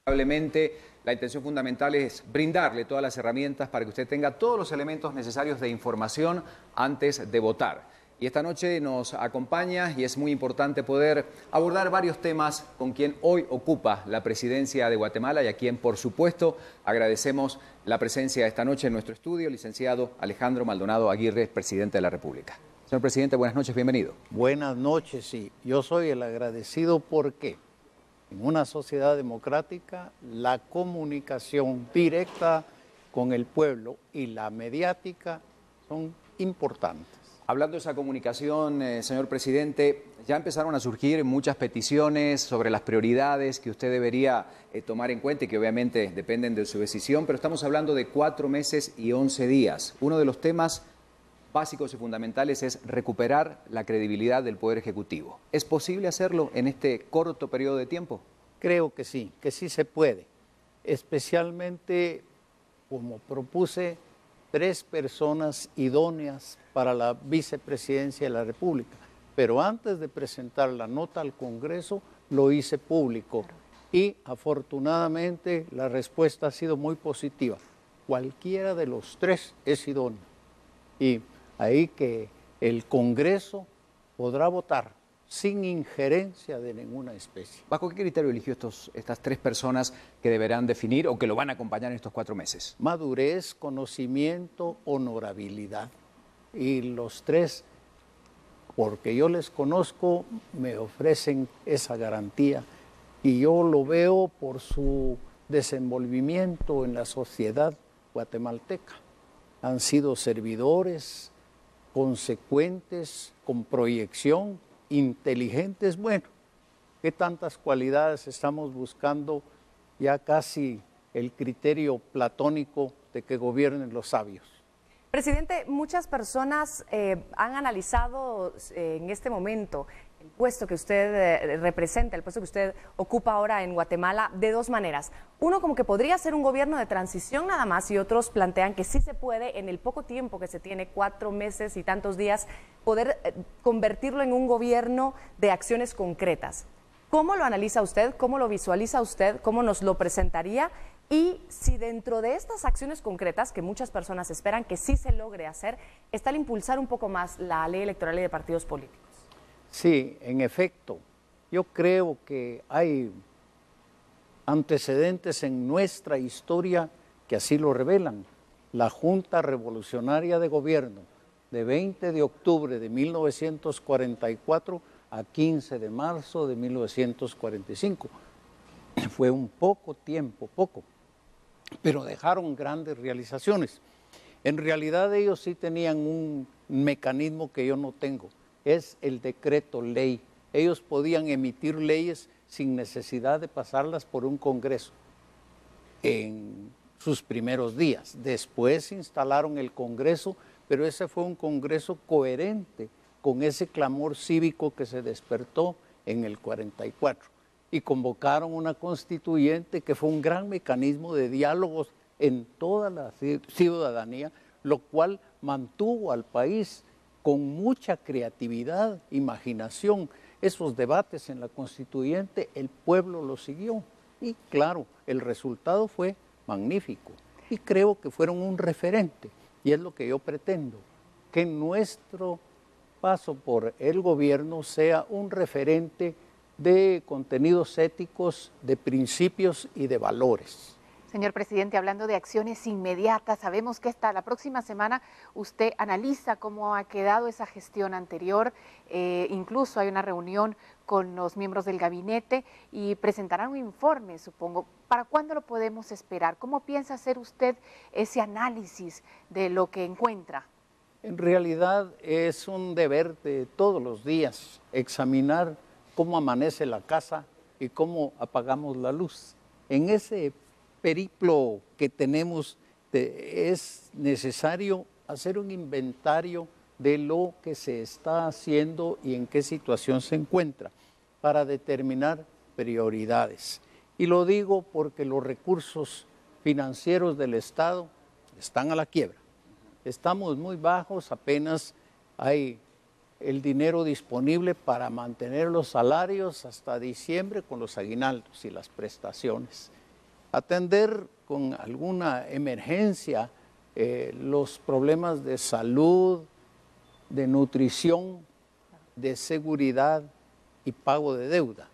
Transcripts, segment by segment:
Probablemente la intención fundamental es brindarle todas las herramientas para que usted tenga todos los elementos necesarios de información antes de votar. Y esta noche nos acompaña y es muy importante poder abordar varios temas con quien hoy ocupa la presidencia de Guatemala y a quien, por supuesto, agradecemos la presencia esta noche en nuestro estudio, licenciado Alejandro Maldonado Aguirre, presidente de la República. Señor presidente, buenas noches, bienvenido. Buenas noches, sí. Yo soy el agradecido porque en una sociedad democrática la comunicación directa con el pueblo y la mediática son importantes. Hablando de esa comunicación, señor presidente, ya empezaron a surgir muchas peticiones sobre las prioridades que usted debería tomar en cuenta y que obviamente dependen de su decisión, pero estamos hablando de 4 meses y 11 días. Uno de los temas básicos y fundamentales es recuperar la credibilidad del Poder Ejecutivo. ¿Es posible hacerlo en este corto periodo de tiempo? Creo que sí se puede, especialmente como propuse 3 personas idóneas para la vicepresidencia de la República. Pero antes de presentar la nota al Congreso, lo hice público y afortunadamente la respuesta ha sido muy positiva. Cualquiera de los 3 es idóneo y ahí que el Congreso podrá votar sin injerencia de ninguna especie. ¿Bajo qué criterio eligió estas 3 personas que deberán definir o que lo van a acompañar en estos 4 meses? Madurez, conocimiento, honorabilidad. Y los 3, porque yo les conozco, me ofrecen esa garantía. Y yo lo veo por su desenvolvimiento en la sociedad guatemalteca. Han sido servidores, consecuentes, con proyección, inteligentes. Bueno, ¿qué tantas cualidades estamos buscando? Ya casi el criterio platónico de que gobiernen los sabios. Presidente, muchas personas han analizado en este momento el puesto que usted representa, el puesto que usted ocupa ahora en Guatemala, de 2 maneras. Uno, como que podría ser un gobierno de transición nada más, y otros plantean que sí se puede, en el poco tiempo que se tiene, 4 meses y tantos días, poder convertirlo en un gobierno de acciones concretas. ¿Cómo lo analiza usted? ¿Cómo lo visualiza usted? ¿Cómo nos lo presentaría? Y si dentro de estas acciones concretas, que muchas personas esperan que sí se logre hacer, está el impulsar un poco más la ley electoral y de partidos políticos. Sí, en efecto, yo creo que hay antecedentes en nuestra historia que así lo revelan. La Junta Revolucionaria de Gobierno de 20 de octubre de 1944 a 15 de marzo de 1945. Fue un poco tiempo, pero dejaron grandes realizaciones. En realidad ellos sí tenían un mecanismo que yo no tengo, es el decreto ley. Ellos podían emitir leyes sin necesidad de pasarlas por un Congreso en sus primeros días. Después instalaron el Congreso, pero ese fue un Congreso coherente con ese clamor cívico que se despertó en el 44. Y convocaron una constituyente que fue un gran mecanismo de diálogos en toda la ciudadanía, lo cual mantuvo al país con mucha creatividad, imaginación. Esos debates en la constituyente, el pueblo los siguió y claro, el resultado fue magnífico y creo que fueron un referente y es lo que yo pretendo, que nuestro paso por el gobierno sea un referente de contenidos éticos, de principios y de valores. Señor presidente, hablando de acciones inmediatas, sabemos que hasta la próxima semana usted analiza cómo ha quedado esa gestión anterior, incluso hay una reunión con los miembros del gabinete y presentarán un informe, supongo. ¿Para cuándo lo podemos esperar? ¿Cómo piensa hacer usted ese análisis de lo que encuentra? En realidad es un deber de todos los días examinar cómo amanece la casa y cómo apagamos la luz. En ese periplo que tenemos es necesario hacer un inventario de lo que se está haciendo y en qué situación se encuentra para determinar prioridades. Y lo digo porque los recursos financieros del Estado están a la quiebra. Estamos muy bajos, apenas hay el dinero disponible para mantener los salarios hasta diciembre con los aguinaldos y las prestaciones. atender con alguna emergencia los problemas de salud, de nutrición, de seguridad y pago de deuda,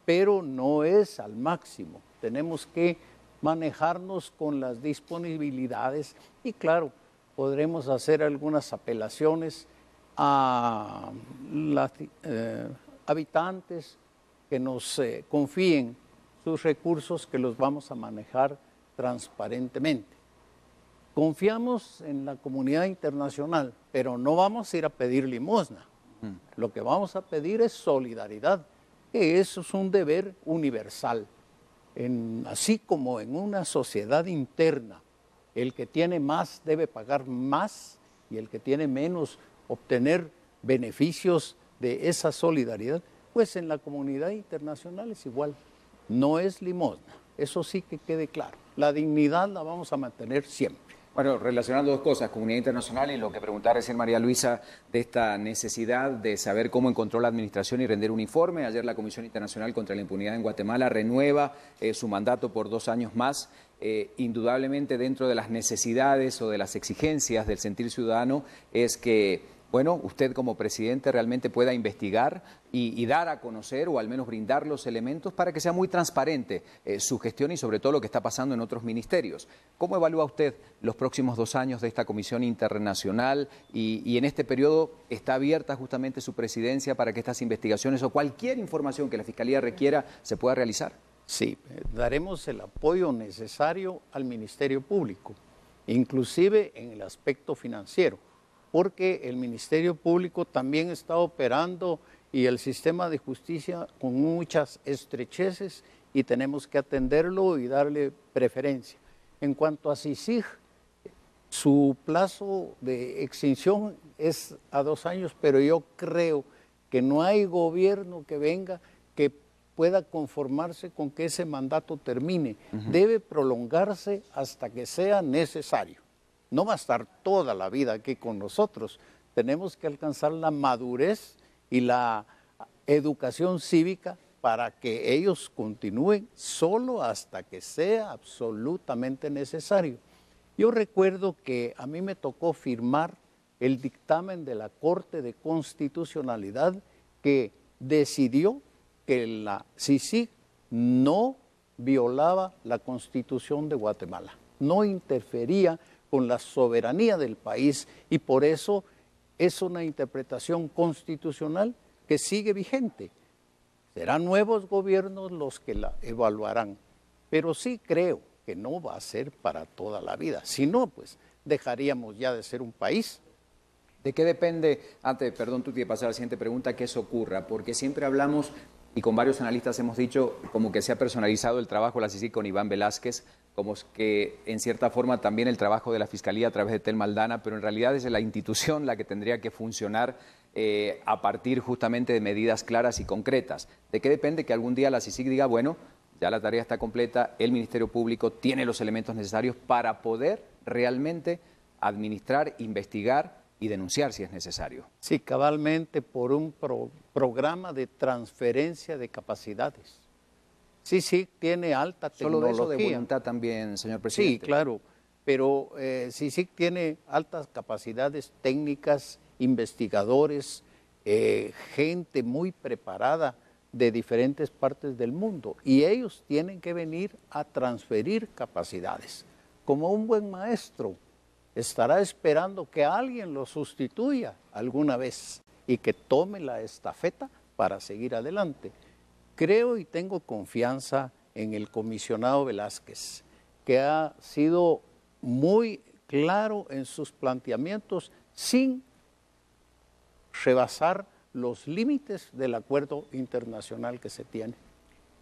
pero no es al máximo. Tenemos que manejarnos con las disponibilidades y claro, podremos hacer algunas apelaciones a los habitantes que nos confíen sus recursos, que los vamos a manejar transparentemente. Confiamos en la comunidad internacional, pero no vamos a ir a pedir limosna. Lo que vamos a pedir es solidaridad, que eso es un deber universal. Así como en una sociedad interna, el que tiene más debe pagar más y el que tiene menos obtener beneficios de esa solidaridad, pues en la comunidad internacional es igual. No es limosna, eso sí que quede claro. La dignidad la vamos a mantener siempre. Bueno, relacionando dos cosas, comunidad internacional y lo que preguntaba recién María Luisa de esta necesidad de saber cómo encontró la administración y rendir un informe. Ayer la Comisión Internacional contra la Impunidad en Guatemala renueva su mandato por 2 años más. Indudablemente dentro de las necesidades o de las exigencias del sentir ciudadano es que, bueno, usted como presidente realmente pueda investigar y dar a conocer o al menos brindar los elementos para que sea muy transparente su gestión y sobre todo lo que está pasando en otros ministerios. ¿Cómo evalúa usted los próximos 2 años de esta Comisión Internacional y en este periodo está abierta justamente su presidencia para que estas investigaciones o cualquier información que la Fiscalía requiera se pueda realizar? Sí, daremos el apoyo necesario al Ministerio Público, inclusive en el aspecto financiero, porque el Ministerio Público también está operando y el sistema de justicia con muchas estrecheces y tenemos que atenderlo y darle preferencia. En cuanto a CICIG, su plazo de extinción es a 2 años, pero yo creo que no hay gobierno que venga que pueda conformarse con que ese mandato termine. Debe prolongarse hasta que sea necesario. No va a estar toda la vida aquí con nosotros. Tenemos que alcanzar la madurez y la educación cívica para que ellos continúen solo hasta que sea absolutamente necesario. Yo recuerdo que a mí me tocó firmar el dictamen de la Corte de Constitucionalidad que decidió que la CICIG no violaba la Constitución de Guatemala, no interfería con la soberanía del país y por eso es una interpretación constitucional que sigue vigente. Serán nuevos gobiernos los que la evaluarán, pero sí creo que no va a ser para toda la vida, si no, pues dejaríamos ya de ser un país. ¿De qué depende, perdón, tú tienes que pasar a la siguiente pregunta, que eso ocurra? Porque siempre hablamos, y con varios analistas hemos dicho, como que se ha personalizado el trabajo de la CICIG con Iván Velázquez, como que en cierta forma también el trabajo de la Fiscalía a través de Telma Aldana, pero en realidad es la institución la que tendría que funcionar a partir justamente de medidas claras y concretas. ¿De qué depende que algún día la CICIG diga, bueno, ya la tarea está completa, el Ministerio Público tiene los elementos necesarios para poder realmente administrar, investigar y denunciar si es necesario? Sí, cabalmente por un programa de transferencia de capacidades. Sí, tiene alta tecnología. Solo de eso de voluntad también, señor presidente. Sí, claro, pero sí tiene altas capacidades técnicas, investigadores, gente muy preparada de diferentes partes del mundo y ellos tienen que venir a transferir capacidades. Como un buen maestro, estará esperando que alguien lo sustituya alguna vez y que tome la estafeta para seguir adelante. Creo y tengo confianza en el comisionado Velázquez, que ha sido muy claro en sus planteamientos sin rebasar los límites del acuerdo internacional que se tiene.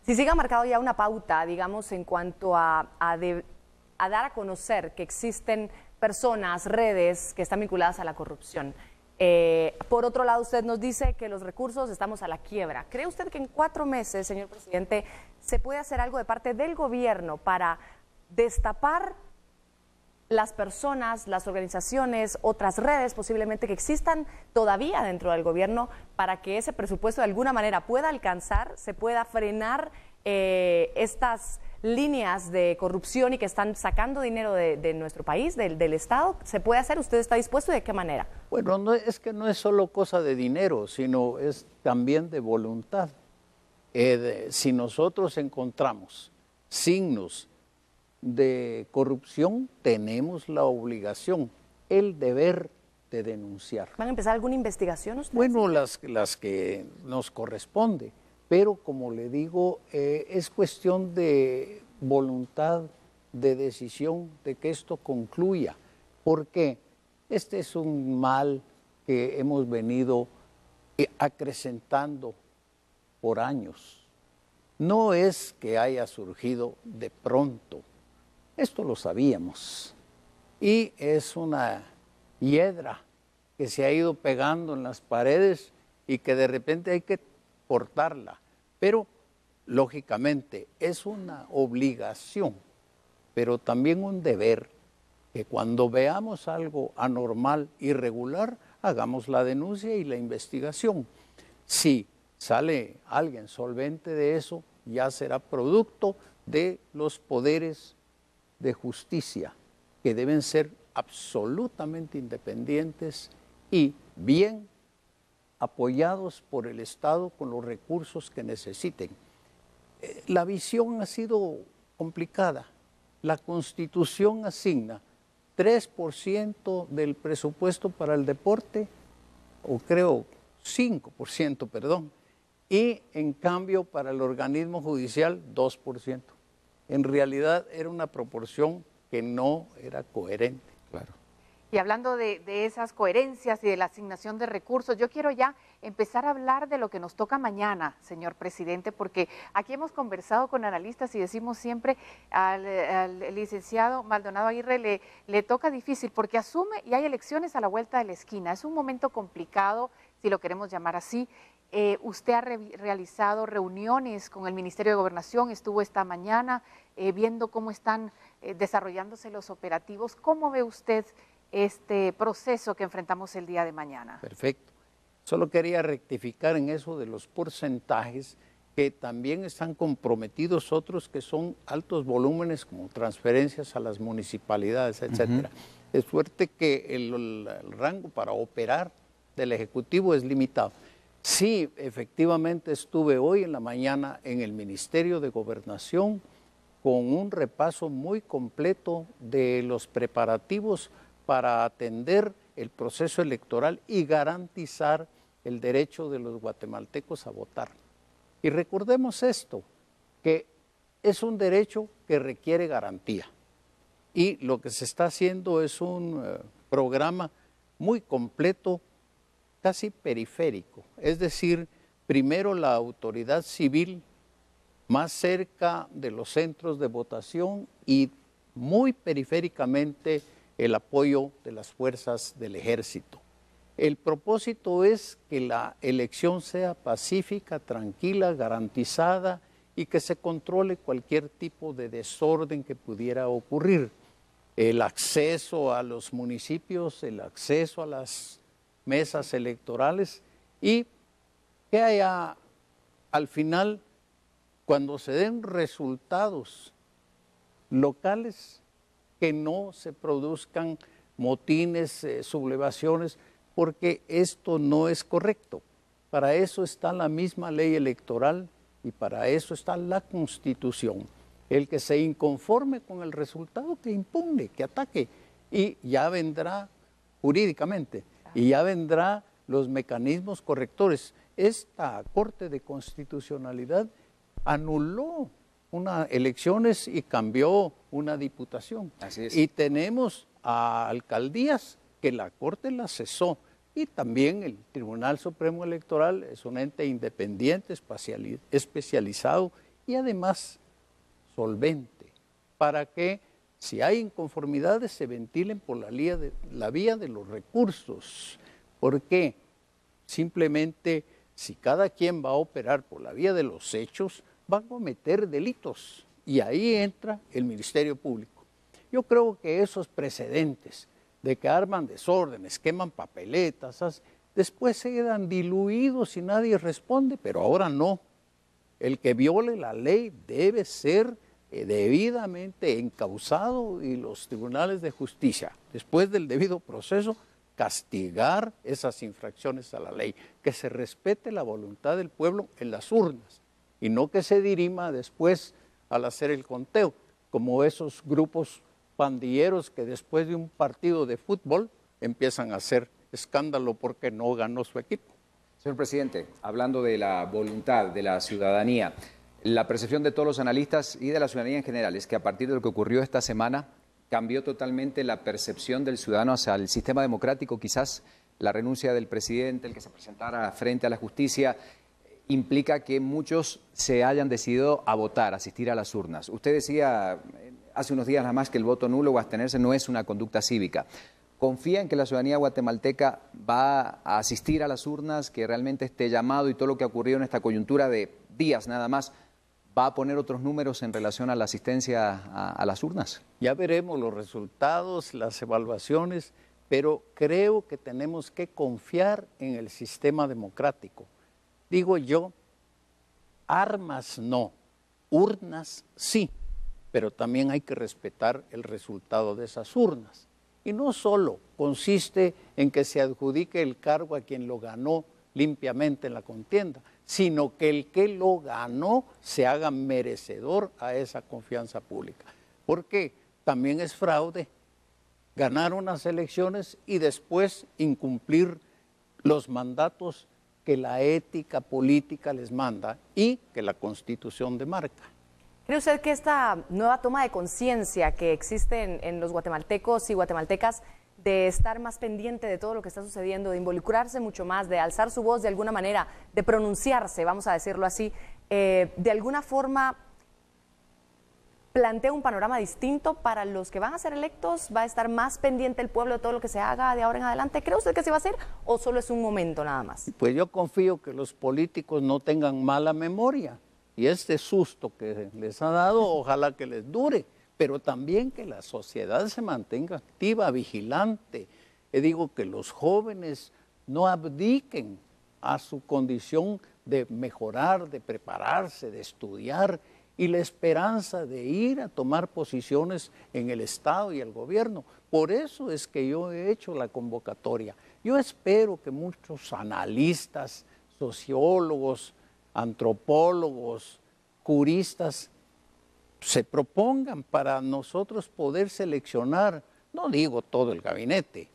CICIG ha marcado ya una pauta, digamos, en cuanto a dar a conocer que existen personas, redes que están vinculadas a la corrupción. Por otro lado, usted nos dice que los recursos estamos a la quiebra. ¿Cree usted que en 4 meses, señor presidente, se puede hacer algo de parte del gobierno para destapar las personas, las organizaciones, otras redes posiblemente que existan todavía dentro del gobierno para que ese presupuesto de alguna manera pueda alcanzar, se pueda frenar estas líneas de corrupción y que están sacando dinero de nuestro país, del Estado? ¿Se puede hacer? ¿Usted está dispuesto y de qué manera? Bueno, es que no es solo cosa de dinero, sino es también de voluntad. Si nosotros encontramos signos de corrupción, tenemos la obligación, el deber de denunciar. ¿Van a empezar alguna investigación ustedes? Bueno, las que nos corresponde, pero como le digo, es cuestión de voluntad, de decisión, de que esto concluya, porque este es un mal que hemos venido acrecentando por años. No es que haya surgido de pronto, esto lo sabíamos, y es una hiedra que se ha ido pegando en las paredes y que de repente hay que cortarla, pero lógicamente es una obligación, pero también un deber, que cuando veamos algo anormal, irregular, hagamos la denuncia y la investigación. Si sale alguien solvente de eso, ya será producto de los poderes de justicia, que deben ser absolutamente independientes y bien apoyados por el Estado con los recursos que necesiten. La visión ha sido complicada. La Constitución asigna 3% del presupuesto para el deporte, o creo 5%, perdón, y en cambio para el organismo judicial 2%. En realidad era una proporción que no era coherente. Claro. Y hablando de esas coherencias y de la asignación de recursos, yo quiero ya empezar a hablar de lo que nos toca mañana, señor presidente, porque aquí hemos conversado con analistas y decimos siempre al licenciado Maldonado Aguirre le toca difícil porque asume y hay elecciones a la vuelta de la esquina. Es un momento complicado, si lo queremos llamar así. Usted ha realizado reuniones con el Ministerio de Gobernación, estuvo esta mañana viendo cómo están desarrollándose los operativos. ¿Cómo ve usted este proceso que enfrentamos el día de mañana? Perfecto. Solo quería rectificar en eso de los porcentajes, que también están comprometidos otros que son altos volúmenes como transferencias a las municipalidades, etcétera. Es suerte que el rango para operar del Ejecutivo es limitado. Sí, efectivamente estuve hoy en la mañana en el Ministerio de Gobernación con un repaso muy completo de los preparativos para atender el proceso electoral y garantizar el derecho de los guatemaltecos a votar. Y recordemos esto, que es un derecho que requiere garantía. Y lo que se está haciendo es un programa muy completo, casi periférico. Es decir, primero la autoridad civil más cerca de los centros de votación y muy periféricamente el apoyo de las fuerzas del ejército. El propósito es que la elección sea pacífica, tranquila, garantizada y que se controle cualquier tipo de desorden que pudiera ocurrir. El acceso a los municipios, el acceso a las mesas electorales y que haya al final, cuando se den resultados locales, que no se produzcan motines, sublevaciones, porque esto no es correcto. Para eso está la misma ley electoral y para eso está la Constitución. El que se inconforme con el resultado, que impugne, que ataque, y ya vendrá jurídicamente, y ya vendrá los mecanismos correctores. Esta Corte de Constitucionalidad anuló unas elecciones y cambió una diputación. Así es. Y tenemos a alcaldías que la Corte las cesó. Y también el Tribunal Supremo Electoral es un ente independiente, especializado y además solvente, para que si hay inconformidades se ventilen por la vía de los recursos. Porque simplemente si cada quien va a operar por la vía de los hechos, va a cometer delitos y ahí entra el Ministerio Público. Yo creo que esos precedentes de que arman desórdenes, queman papeletas, después se quedan diluidos y nadie responde, pero ahora no. El que viole la ley debe ser debidamente encausado y los tribunales de justicia, después del debido proceso, castigar esas infracciones a la ley, que se respete la voluntad del pueblo en las urnas y no que se dirima después al hacer el conteo, como esos grupos pandilleros que después de un partido de fútbol empiezan a hacer escándalo porque no ganó su equipo. Señor presidente, hablando de la voluntad de la ciudadanía, la percepción de todos los analistas y de la ciudadanía en general es que a partir de lo que ocurrió esta semana cambió totalmente la percepción del ciudadano hacia el sistema democrático. Quizás la renuncia del presidente, el que se presentara frente a la justicia, implica que muchos se hayan decidido a votar, a asistir a las urnas. Usted decía hace unos días nada más que el voto nulo o abstenerse no es una conducta cívica. ¿Confía en que la ciudadanía guatemalteca va a asistir a las urnas, que realmente este llamado y todo lo que ha ocurrido en esta coyuntura de días nada más va a poner otros números en relación a la asistencia a las urnas? Ya veremos los resultados, las evaluaciones, pero creo que tenemos que confiar en el sistema democrático. Digo yo, armas no, urnas sí, pero también hay que respetar el resultado de esas urnas. Y no solo consiste en que se adjudique el cargo a quien lo ganó limpiamente en la contienda, sino que el que lo ganó se haga merecedor a esa confianza pública. Porque también es fraude ganar unas elecciones y después incumplir los mandatos que la ética política les manda y que la Constitución demarca. ¿Cree usted que esta nueva toma de conciencia que existe en los guatemaltecos y guatemaltecas de estar más pendiente de todo lo que está sucediendo, de involucrarse mucho más, de alzar su voz de alguna manera, de pronunciarse, vamos a decirlo así, de alguna forma plantea un panorama distinto para los que van a ser electos? ¿Va a estar más pendiente el pueblo de todo lo que se haga de ahora en adelante? ¿Cree usted que se va a hacer o solo es un momento nada más? Pues yo confío que los políticos no tengan mala memoria y este susto que les ha dado, ojalá que les dure, pero también que la sociedad se mantenga activa, vigilante. Digo que los jóvenes no abdiquen a su condición de mejorar, de prepararse, de estudiar y la esperanza de ir a tomar posiciones en el Estado y el gobierno. Por eso es que yo he hecho la convocatoria. Yo espero que muchos analistas, sociólogos, antropólogos, juristas se propongan para nosotros poder seleccionar, no digo todo el gabinete,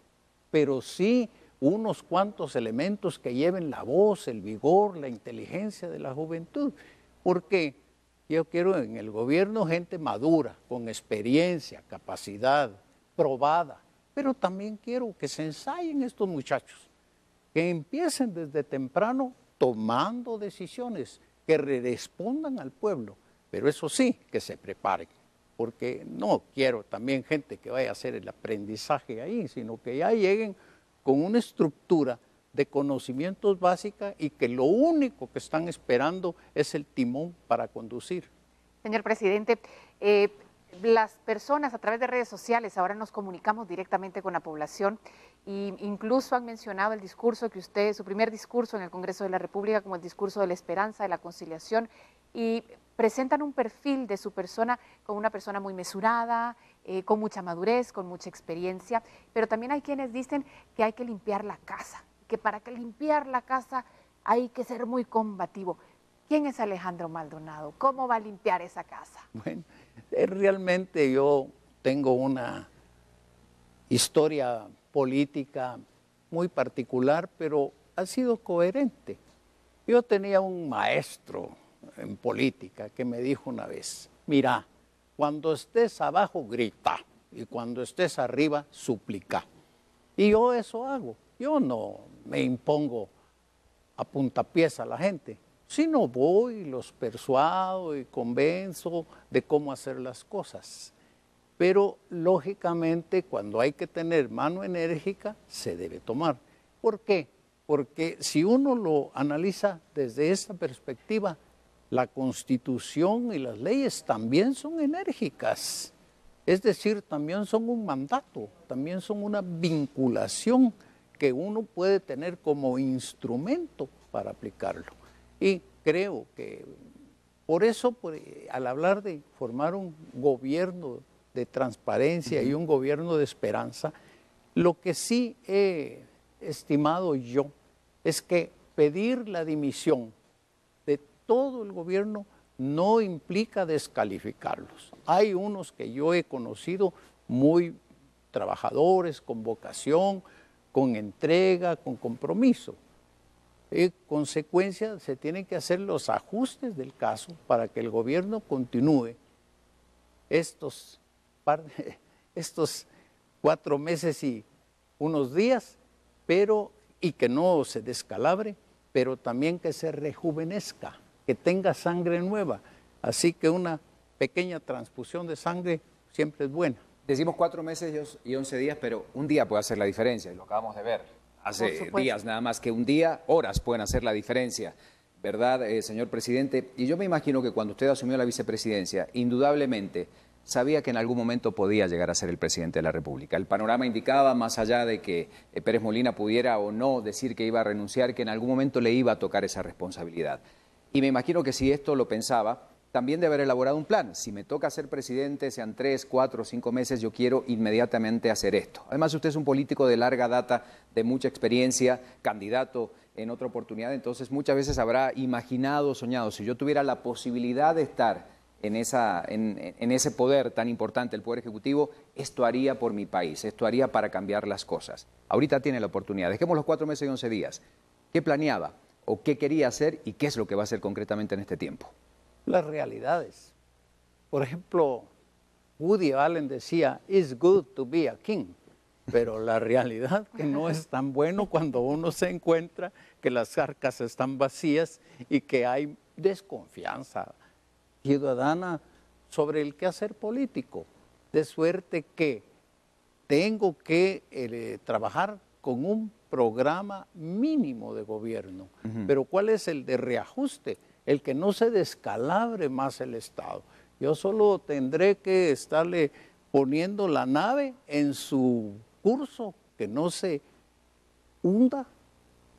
pero sí unos cuantos elementos que lleven la voz, el vigor, la inteligencia de la juventud, porque yo quiero en el gobierno gente madura, con experiencia, capacidad, probada, pero también quiero que se ensayen estos muchachos, que empiecen desde temprano tomando decisiones, que respondan al pueblo. Pero eso sí, que se preparen, porque no quiero también gente que vaya a hacer el aprendizaje ahí, sino que ya lleguen con una estructura de conocimientos básicos y que lo único que están esperando es el timón para conducir. Señor presidente, las personas a través de redes sociales ahora nos comunicamos directamente con la población e incluso han mencionado el discurso que usted, su primer discurso en el Congreso de la República como el discurso de la esperanza, de la conciliación, y presentan un perfil de su persona como una persona muy mesurada, con mucha madurez, con mucha experiencia, pero también hay quienes dicen que hay que limpiar la casa, que para que limpiar la casa hay que ser muy combativo. ¿Quién es Alejandro Maldonado? ¿Cómo va a limpiar esa casa? Bueno, realmente yo tengo una historia política muy particular, pero ha sido coherente. Yo tenía un maestro en política que me dijo una vez, mira, cuando estés abajo grita y cuando estés arriba suplica. Y yo eso hago. Yo no me impongo a puntapiés a la gente, sino voy, los persuado y convenzo de cómo hacer las cosas. Pero lógicamente cuando hay que tener mano enérgica se debe tomar. ¿Por qué? Porque si uno lo analiza desde esta perspectiva, la Constitución y las leyes también son enérgicas. Es decir, también son un mandato, también son una vinculación que uno puede tener como instrumento para aplicarlo. Y creo que por eso, al hablar de formar un gobierno de transparencia y un gobierno de esperanza, lo que sí he estimado yo es que pedir la dimisión de todo el gobierno no implica descalificarlos. Hay unos que yo he conocido muy trabajadores, con vocación, con entrega, con compromiso. En consecuencia, se tienen que hacer los ajustes del caso para que el gobierno continúe estos 4 meses y unos días, y que no se descalabre, pero también que se rejuvenezca, que tenga sangre nueva. Así que una pequeña transfusión de sangre siempre es buena. Decimos 4 meses y 11 días, pero un día puede hacer la diferencia, y lo acabamos de ver. Hace días nada más que un día, horas pueden hacer la diferencia, ¿verdad, señor presidente? Y yo me imagino que cuando usted asumió la vicepresidencia, indudablemente sabía que en algún momento podía llegar a ser el presidente de la República. El panorama indicaba, más allá de que Pérez Molina pudiera o no decir que iba a renunciar, que en algún momento le iba a tocar esa responsabilidad. Y me imagino que si esto lo pensaba, también de haber elaborado un plan. Si me toca ser presidente, sean 3, 4, 5 meses, yo quiero inmediatamente hacer esto. Además, usted es un político de larga data, de mucha experiencia, candidato en otra oportunidad, entonces muchas veces habrá imaginado, soñado, si yo tuviera la posibilidad de estar en ese poder tan importante, el Poder Ejecutivo, esto haría por mi país, esto haría para cambiar las cosas. Ahorita tiene la oportunidad. Dejemos los 4 meses y 11 días. ¿Qué planeaba o qué quería hacer y qué es lo que va a hacer concretamente en este tiempo? Las realidades. Por ejemplo, Woody Allen decía, "It's good to be a king", pero la realidad que no es tan bueno cuando uno se encuentra que las arcas están vacías y que hay desconfianza ciudadana sobre el quehacer político, de suerte que tengo que trabajar con un programa mínimo de gobierno. Pero ¿cuál es el de reajuste? El que no se descalabre más el Estado. Yo solo tendré que estarle poniendo la nave en su curso, que no se hunda,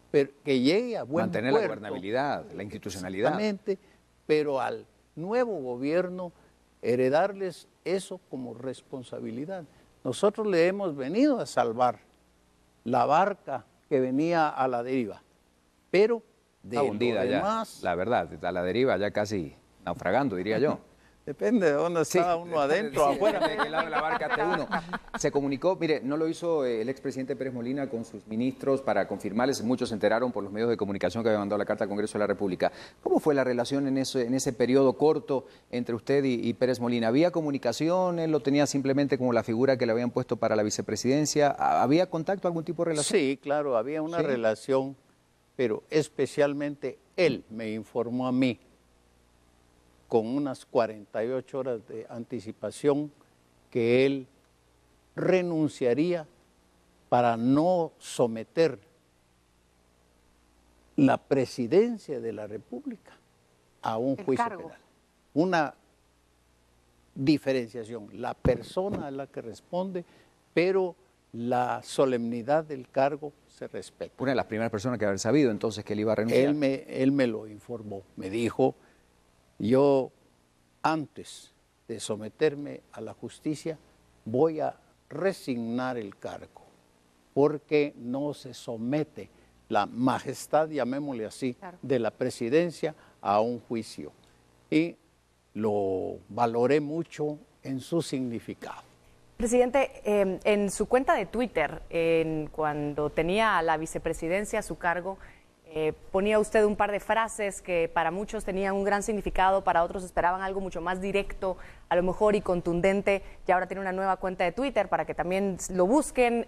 pero que llegue a buen Mantener puerto. La gobernabilidad, la institucionalidad. Exactamente, pero al nuevo gobierno heredarles eso como responsabilidad. Nosotros le hemos venido a salvar la barca que venía a la deriva, pero de hundida lo demás, ya, la verdad, a la deriva, ya casi naufragando, diría yo. depende de dónde está uno adentro o afuera. ¿De qué lado de la barca esté uno? Se comunicó, mire, no lo hizo el expresidente Pérez Molina con sus ministros para confirmarles, muchos se enteraron por los medios de comunicación que había mandado la carta al Congreso de la República. ¿Cómo fue la relación en ese periodo corto entre usted y Pérez Molina? ¿Había comunicación? ¿Él lo tenía simplemente como la figura que le habían puesto para la vicepresidencia? ¿Había contacto, algún tipo de relación? Sí, claro, había una relación, pero especialmente él me informó a mí con unas 48 horas de anticipación que él renunciaría para no someter la presidencia de la República a un juicio penal. Una diferenciación, la persona es la que responde, pero la solemnidad del cargo se respeta. Una de las primeras personas que haber sabido entonces que él iba a renunciar. Él me lo informó, me dijo, yo antes de someterme a la justicia voy a resignar el cargo, porque no se somete la majestad, llamémosle así, de la presidencia a un juicio. Y lo valoré mucho en su significado. Presidente, en su cuenta de Twitter, cuando tenía la vicepresidencia a su cargo, ponía usted un par de frases que para muchos tenían un gran significado, para otros esperaban algo mucho más directo, a lo mejor y contundente, y ahora tiene una nueva cuenta de Twitter para que también lo busquen.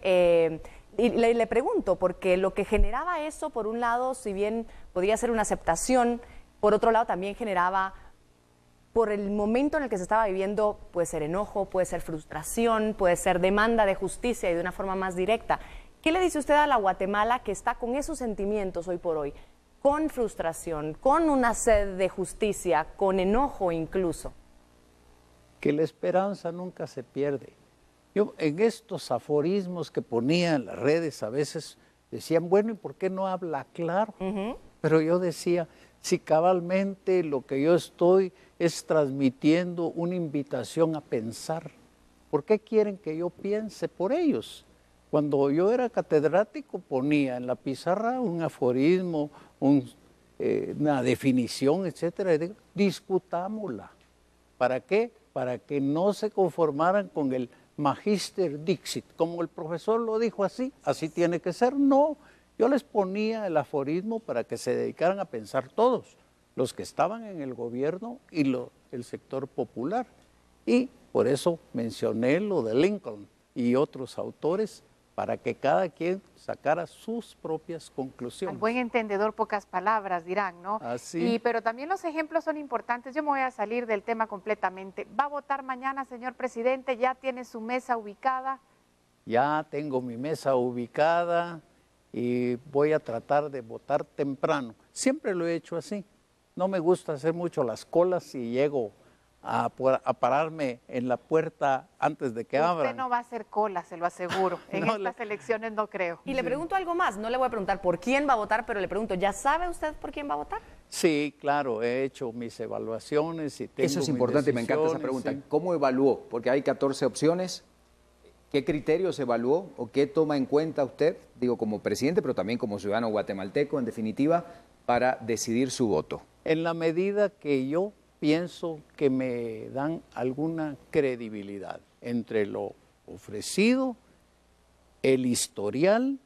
Y le pregunto, porque lo que generaba eso, por un lado, si bien podía ser una aceptación, por otro lado también generaba, por el momento en el que se estaba viviendo, puede ser enojo, puede ser frustración, puede ser demanda de justicia y de una forma más directa. ¿Qué le dice usted a la Guatemala que está con esos sentimientos hoy por hoy? Con frustración, con una sed de justicia, con enojo incluso. Que la esperanza nunca se pierde. Yo en estos aforismos que ponía en las redes a veces decían, bueno, ¿y por qué no habla claro? Pero yo decía, si cabalmente lo que yo estoy es transmitiendo una invitación a pensar? ¿Por qué quieren que yo piense por ellos? Cuando yo era catedrático ponía en la pizarra un aforismo, una definición, etcétera, y digo, discutámosla. ¿Para qué? Para que no se conformaran con el Magister Dixit, como el profesor lo dijo así tiene que ser. No, yo les ponía el aforismo para que se dedicaran a pensar todos, los que estaban en el gobierno y el sector popular. Y por eso mencioné lo de Lincoln y otros autores, para que cada quien sacara sus propias conclusiones. Al buen entendedor, pocas palabras, dirán, ¿no? Así. Pero también los ejemplos son importantes. Yo me voy a salir del tema completamente. ¿Va a votar mañana, señor presidente? ¿Ya tiene su mesa ubicada? Ya tengo mi mesa ubicada y voy a tratar de votar temprano. Siempre lo he hecho así. No me gusta hacer mucho las colas y llego a pararme en la puerta antes de que abran. Usted no va a hacer cola, se lo aseguro. En estas elecciones no creo. Y le pregunto algo más, no le voy a preguntar por quién va a votar, pero le pregunto, ¿ya sabe usted por quién va a votar? Sí, claro, he hecho mis evaluaciones y tengo. Eso es importante, me encanta esa pregunta. Sí. ¿Cómo evaluó? Porque hay 14 opciones. ¿Qué criterios evaluó o qué toma en cuenta usted, digo como presidente, pero también como ciudadano guatemalteco, en definitiva, para decidir su voto? En la medida que yo pienso que me dan alguna credibilidad entre lo ofrecido, el historial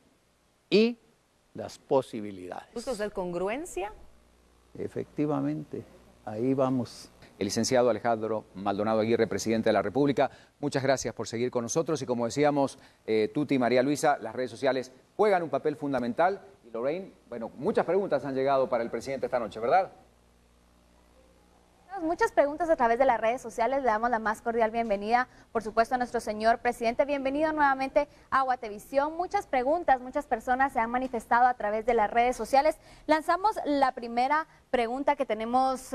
y las posibilidades. ¿Busca usted congruencia? Efectivamente, ahí vamos. El licenciado Alejandro Maldonado Aguirre, presidente de la República, muchas gracias por seguir con nosotros y como decíamos, Tuti y María Luisa, las redes sociales juegan un papel fundamental y Lorraine, bueno, muchas preguntas han llegado para el presidente esta noche, ¿verdad? Muchas preguntas a través de las redes sociales, le damos la más cordial bienvenida, por supuesto, a nuestro señor presidente. Bienvenido nuevamente a Guatevisión. Muchas preguntas, muchas personas se han manifestado a través de las redes sociales. Lanzamos la primera pregunta que tenemos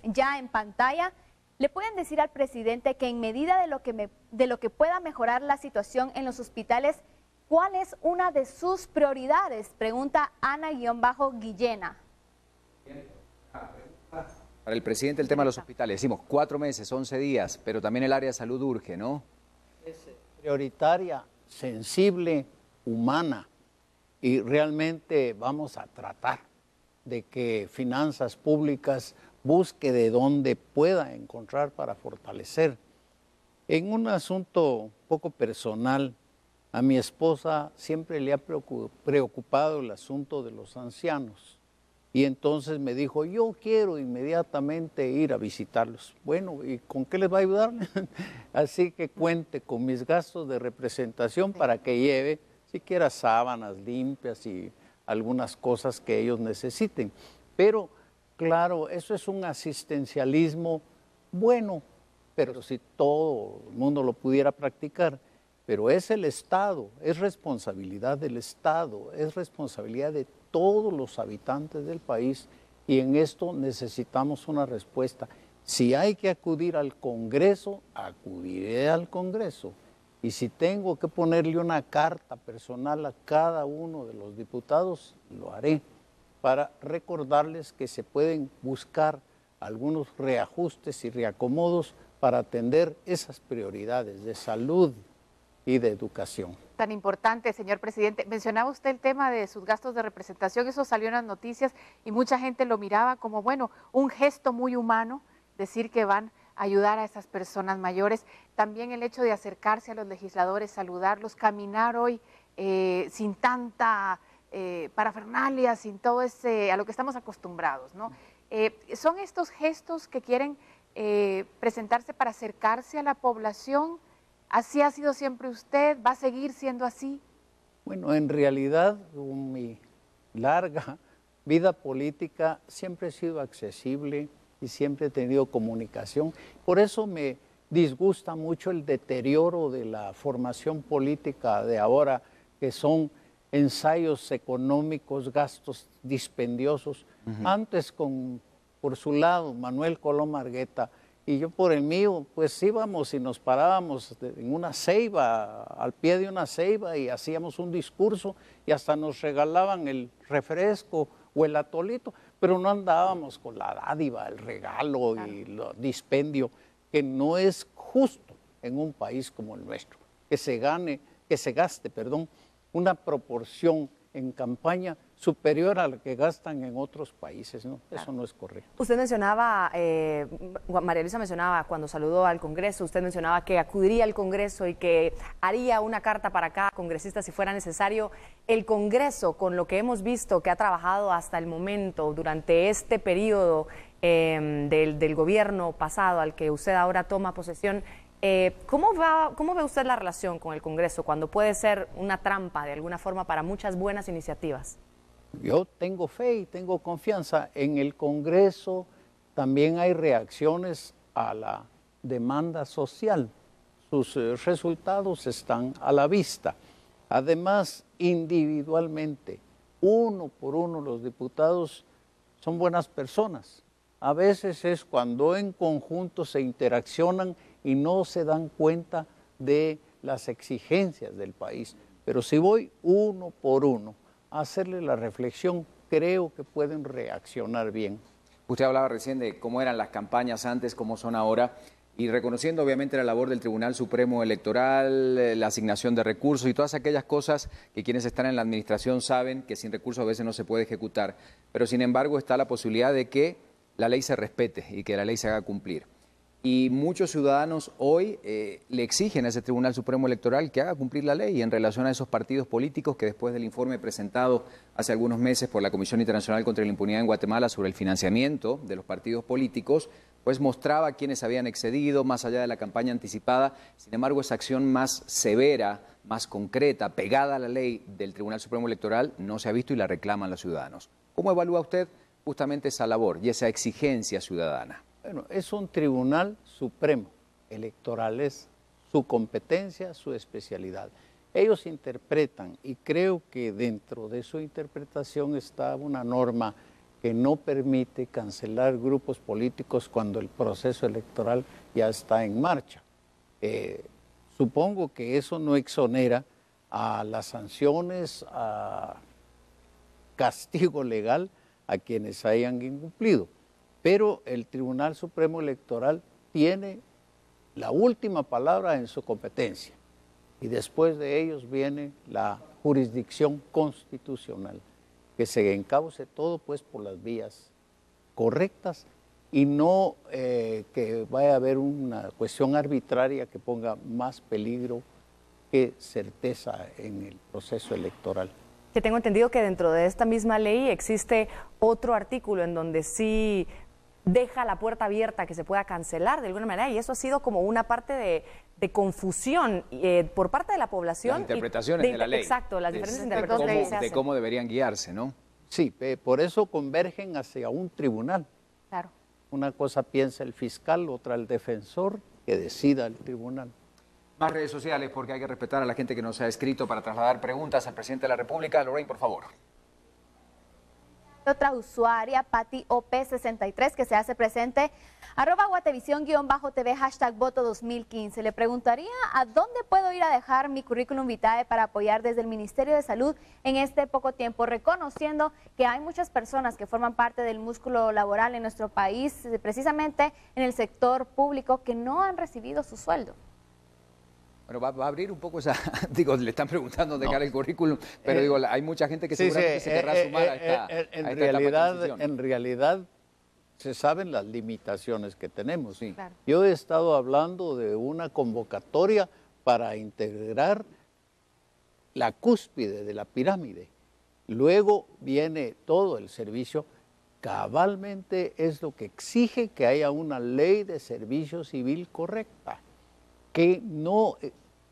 ya en pantalla. ¿Le pueden decir al presidente que en medida de lo que pueda mejorar la situación en los hospitales, cuál es una de sus prioridades? Pregunta Ana-Guillena. Para el presidente el tema de los hospitales, decimos 4 meses, 11 días, pero también el área de salud urge, ¿no? Es prioritaria, sensible, humana y realmente vamos a tratar de que Finanzas Públicas busque de dónde pueda encontrar para fortalecer. En un asunto poco personal, a mi esposa siempre le ha preocupado el asunto de los ancianos. Y entonces me dijo, yo quiero inmediatamente ir a visitarlos. Bueno, ¿y con qué les va a ayudar? Así que cuente con mis gastos de representación para que lleve siquiera sábanas limpias y algunas cosas que ellos necesiten. Pero, claro, eso es un asistencialismo bueno, pero si todo el mundo lo pudiera practicar. Pero es el Estado, es responsabilidad del Estado, es responsabilidad de todos los habitantes del país y en esto necesitamos una respuesta. Si hay que acudir al Congreso, acudiré al Congreso. Y si tengo que ponerle una carta personal a cada uno de los diputados, lo haré para recordarles que se pueden buscar algunos reajustes y reacomodos para atender esas prioridades de salud y de educación. Tan importante, señor presidente. Mencionaba usted el tema de sus gastos de representación, eso salió en las noticias y mucha gente lo miraba como, bueno, un gesto muy humano, decir que van a ayudar a esas personas mayores. También el hecho de acercarse a los legisladores, saludarlos, caminar hoy sin tanta parafernalia, sin todo ese, a lo que estamos acostumbrados, ¿no? ¿Son estos gestos que quieren presentarse para acercarse a la población? ¿Así ha sido siempre usted? ¿Va a seguir siendo así? Bueno, en realidad, con mi larga vida política, siempre he sido accesible y siempre he tenido comunicación. Por eso me disgusta mucho el deterioro de la formación política de ahora, que son ensayos económicos, gastos dispendiosos. Antes, por su lado, Manuel Colón Argueta, y yo por el mío, pues íbamos y nos parábamos en una ceiba, al pie de una ceiba, y hacíamos un discurso y hasta nos regalaban el refresco o el atolito. pero no andábamos con la dádiva, el regalo y el dispendio, que no es justo en un país como el nuestro, que se gaste, una proporción en campaña superior a la que gastan en otros países, ¿no? Eso no es correcto. Usted mencionaba, María Luisa mencionaba cuando saludó al Congreso, usted mencionaba que acudiría al Congreso y que haría una carta para cada congresista si fuera necesario. El Congreso, con lo que hemos visto que ha trabajado hasta el momento, durante este periodo del gobierno pasado al que usted ahora toma posesión, ¿cómo ve usted la relación con el Congreso cuando puede ser una trampa de alguna forma para muchas buenas iniciativas? Yo tengo fe y tengo confianza. En el Congreso también hay reacciones a la demanda social. Sus resultados están a la vista. Además, individualmente, uno por uno, los diputados son buenas personas. A veces es cuando en conjunto se interaccionan y no se dan cuenta de las exigencias del país. Pero si voy uno por uno a hacerle la reflexión, creo que pueden reaccionar bien. Usted hablaba recién de cómo eran las campañas antes, cómo son ahora, y reconociendo obviamente la labor del Tribunal Supremo Electoral, la asignación de recursos y todas aquellas cosas que quienes están en la administración saben que sin recursos a veces no se puede ejecutar. Pero sin embargo está la posibilidad de que la ley se respete y que la ley se haga cumplir. Y muchos ciudadanos hoy le exigen a ese Tribunal Supremo Electoral que haga cumplir la ley en relación a esos partidos políticos que después del informe presentado hace algunos meses por la Comisión Internacional contra la Impunidad en Guatemala sobre el financiamiento de los partidos políticos, pues mostraba quienes habían excedido más allá de la campaña anticipada. Sin embargo, esa acción más severa, más concreta, pegada a la ley del Tribunal Supremo Electoral no se ha visto y la reclaman los ciudadanos. ¿Cómo evalúa usted justamente esa labor y esa exigencia ciudadana? Bueno, es un tribunal supremo electoral, es su competencia, su especialidad. Ellos interpretan y creo que dentro de su interpretación está una norma que no permite cancelar grupos políticos cuando el proceso electoral ya está en marcha. Supongo que eso no exonera a las sanciones, a castigo legal a quienes hayan incumplido. Pero el Tribunal Supremo Electoral tiene la última palabra en su competencia y después de ellos viene la jurisdicción constitucional, que se encauce todo pues por las vías correctas y no que vaya a haber una cuestión arbitraria que ponga más peligro que certeza en el proceso electoral. Que tengo entendido que dentro de esta misma ley existe otro artículo en donde sí deja la puerta abierta a que se pueda cancelar de alguna manera, y eso ha sido como una parte de confusión por parte de la población. Las interpretaciones de la ley. Exacto, las diferentes interpretaciones de cómo deberían guiarse, ¿no? Sí, por eso convergen hacia un tribunal. Claro. Una cosa piensa el fiscal, otra el defensor, que decida el tribunal. Más redes sociales, porque hay que respetar a la gente que nos ha escrito para trasladar preguntas al presidente de la República. Lorraine, por favor. Otra usuaria, Pati OP63, que se hace presente, @Guatevisión_TV, #voto 2015. Le preguntaría a dónde puedo ir a dejar mi currículum vitae para apoyar desde el Ministerio de Salud en este poco tiempo, reconociendo que hay muchas personas que forman parte del músculo laboral en nuestro país, precisamente en el sector público, que no han recibido su sueldo. Bueno, va a abrir un poco esa... Digo, le están preguntando dónde dejar el currículum, pero digo, hay mucha gente que seguramente se querrá sumar a esta En realidad, se saben las limitaciones que tenemos. Sí. Claro. Yo he estado hablando de una convocatoria para integrar la cúspide de la pirámide. Luego viene todo el servicio. Cabalmente es lo que exige que haya una ley de servicio civil correcta, que no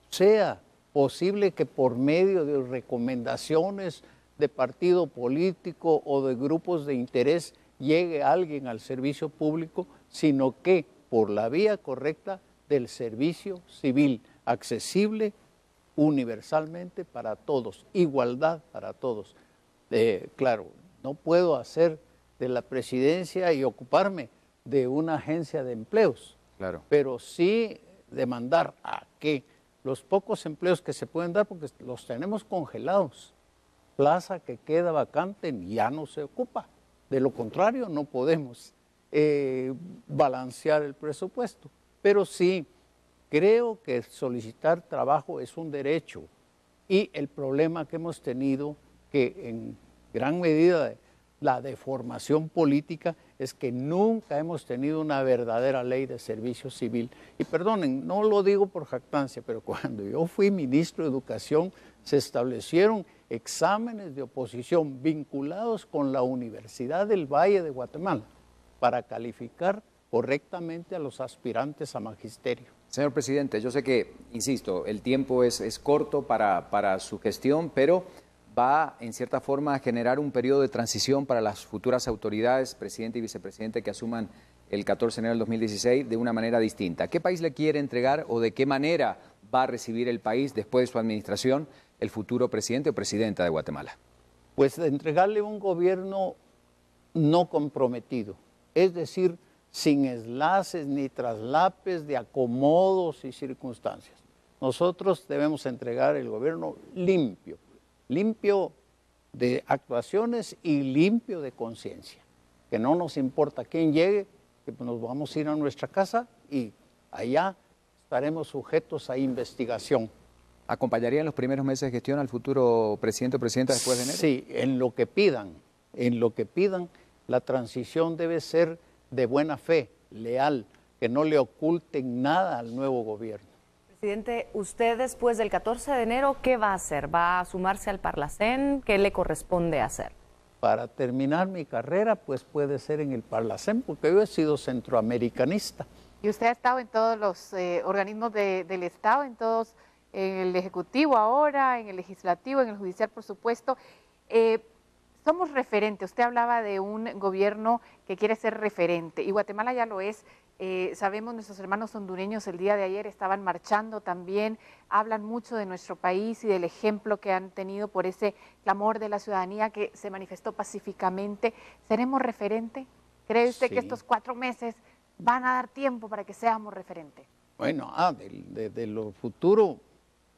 sea posible que por medio de recomendaciones de partido político o de grupos de interés llegue alguien al servicio público, sino que por la vía correcta del servicio civil, accesible universalmente para todos, igualdad para todos. Claro, no puedo hacer de la presidencia y ocuparme de una agencia de empleos, Claro. pero sí demandar a que los pocos empleos que se pueden dar, porque los tenemos congelados, plaza que queda vacante ya no se ocupa, De lo contrario, no podemos balancear el presupuesto. Pero sí, creo que solicitar trabajo es un derecho. Y el problema que hemos tenido, que en gran medida la deformación política, es que nunca hemos tenido una verdadera ley de servicio civil. Y perdonen, no lo digo por jactancia, pero cuando yo fui ministro de Educación, se establecieron exámenes de oposición vinculados con la Universidad del Valle de Guatemala para calificar correctamente a los aspirantes a magisterio. Señor presidente, yo sé que, insisto, el tiempo es corto para su gestión, pero va en cierta forma a generar un periodo de transición para las futuras autoridades, presidente y vicepresidente, que asuman el 14 de enero del 2016 de una manera distinta. ¿Qué país le quiere entregar o de qué manera va a recibir el país después de su administración el futuro presidente o presidenta de Guatemala? Pues de entregarle un gobierno no comprometido, es decir, sin enlaces ni traslapes de acomodos y circunstancias. Nosotros debemos entregar el gobierno limpio, limpio de actuaciones y limpio de conciencia, que no nos importa quién llegue, que nos vamos a ir a nuestra casa y allá estaremos sujetos a investigación. ¿Acompañaría en los primeros meses de gestión al futuro presidente o presidenta después de enero? Sí, en lo que pidan, la transición debe ser de buena fe, leal, que no le oculten nada al nuevo gobierno. Presidente, usted después del 14 de enero, ¿qué va a hacer? ¿Va a sumarse al Parlacén? ¿Qué le corresponde hacer? Para terminar mi carrera, pues puede ser en el Parlacén, porque yo he sido centroamericanista. Y usted ha estado en todos los organismos del Estado, en el Ejecutivo ahora, en el Legislativo, en el Judicial, por supuesto. Somos referentes. Usted hablaba de un gobierno que quiere ser referente, y Guatemala ya lo es. Sabemos, nuestros hermanos hondureños el día de ayer estaban marchando también, hablan mucho de nuestro país y del ejemplo que han tenido por ese clamor de la ciudadanía que se manifestó pacíficamente. ¿Seremos referente? ¿Cree usted que estos 4 meses van a dar tiempo para que seamos referente? Bueno, de lo futuro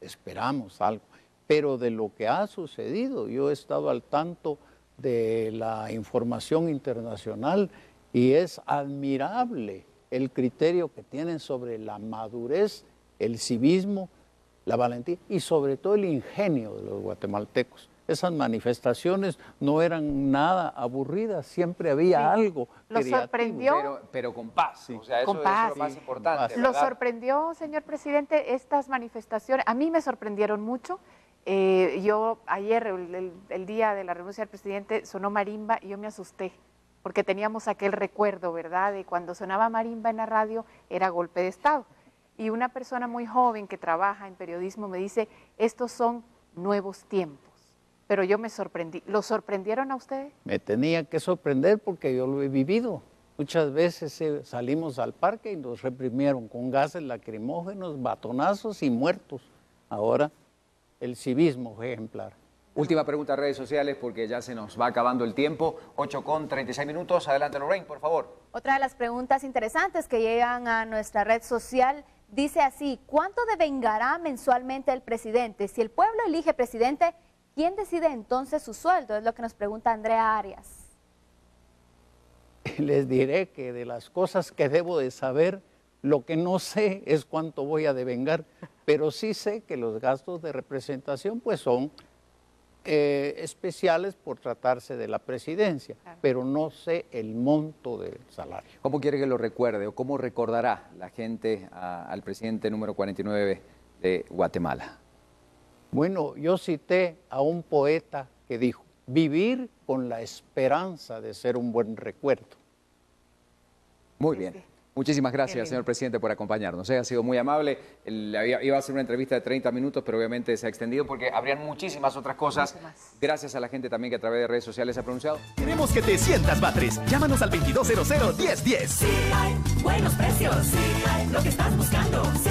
esperamos algo, pero de lo que ha sucedido, yo he estado al tanto de la información internacional y es admirable el criterio que tienen sobre la madurez, el civismo, la valentía y sobre todo el ingenio de los guatemaltecos. Esas manifestaciones no eran nada aburridas, siempre había algo ¿Lo creativo. sorprendió? Pero con paz, Sí. o sea, Con eso paz. es lo más importante. ¿Lo ¿verdad? sorprendió, señor presidente, estas manifestaciones? A mí me sorprendieron mucho. Yo ayer, el día de la renuncia del presidente, sonó marimba y yo me asusté, porque teníamos aquel recuerdo, ¿verdad?, de cuando sonaba marimba en la radio, era golpe de Estado. Y una persona muy joven que trabaja en periodismo me dice, estos son nuevos tiempos. Pero yo me sorprendí. ¿Lo sorprendieron a ustedes? Me tenía que sorprender porque yo lo he vivido. Muchas veces salimos al parque y nos reprimieron con gases lacrimógenos, batonazos y muertos. Ahora el civismo es ejemplar. Última pregunta, redes sociales, porque ya se nos va acabando el tiempo. 8:36. Adelante, Lorraine, por favor. Otra de las preguntas interesantes que llegan a nuestra red social dice así: ¿cuánto devengará mensualmente el presidente? Si el pueblo elige presidente, ¿quién decide entonces su sueldo? Es lo que nos pregunta Andrea Arias. Les diré que de las cosas que debo de saber, lo que no sé es cuánto voy a devengar, pero sí sé que los gastos de representación pues son especiales por tratarse de la presidencia, pero no sé el monto del salario. ¿Cómo quiere que lo recuerde o cómo recordará la gente al presidente número 49 de Guatemala? Bueno, yo cité a un poeta que dijo, vivir con la esperanza de ser un buen recuerdo. Muy bien. Muchísimas gracias, señor presidente, por acompañarnos. Ha sido muy amable. Iba a ser una entrevista de 30 minutos, pero obviamente se ha extendido porque habrían muchísimas otras cosas. Gracias a la gente también que a través de redes sociales ha pronunciado. Queremos que te sientas Batres. Llámanos al 2200-1010. Sí hay buenos precios, sí hay lo que estás buscando. Sí